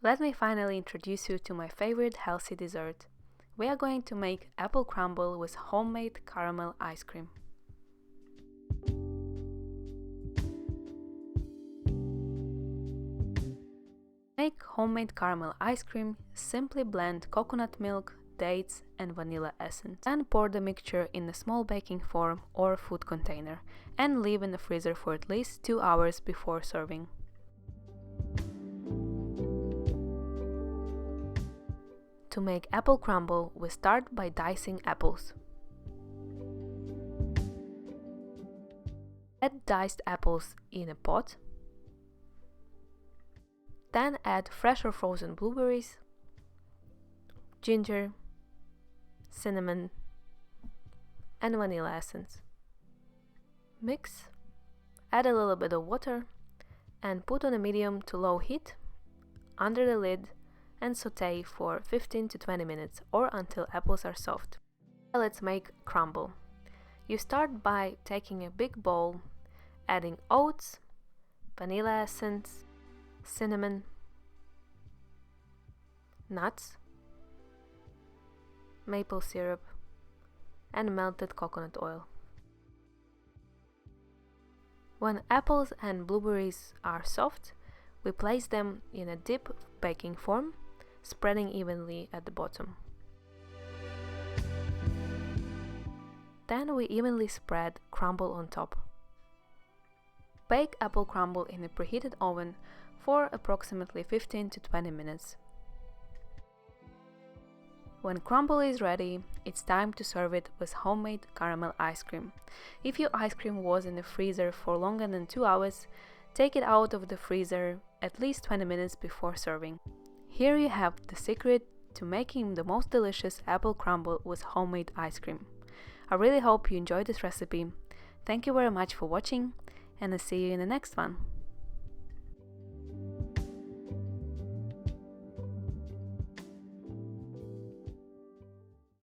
Let me finally introduce you to my favorite healthy dessert. We are going to make apple crumble with homemade caramel ice cream. To make homemade caramel ice cream, simply blend coconut milk, dates and vanilla essence. Then pour the mixture in a small baking form or food container and leave in the freezer for at least 2 hours before serving. To make apple crumble, we start by dicing apples. Add diced apples in a pot. Then add fresh or frozen blueberries, ginger, cinnamon, and vanilla essence. Mix, add a little bit of water, and put on a medium to low heat under the lid and saute for 15 to 20 minutes or until apples are soft. Now let's make crumble. You start by taking a big bowl, adding oats, vanilla essence, cinnamon, nuts, maple syrup, and melted coconut oil. When apples and blueberries are soft, we place them in a deep baking form, spreading evenly at the bottom. Then we evenly spread crumble on top. Bake apple crumble in a preheated oven for approximately 15 to 20 minutes. When crumble is ready, it's time to serve it with homemade caramel ice cream. If your ice cream was in the freezer for longer than 2 hours, take it out of the freezer at least 20 minutes before serving. Here you have the secret to making the most delicious apple crumble with homemade ice cream. I really hope you enjoyed this recipe. Thank you very much for watching, and I'll see you in the next one.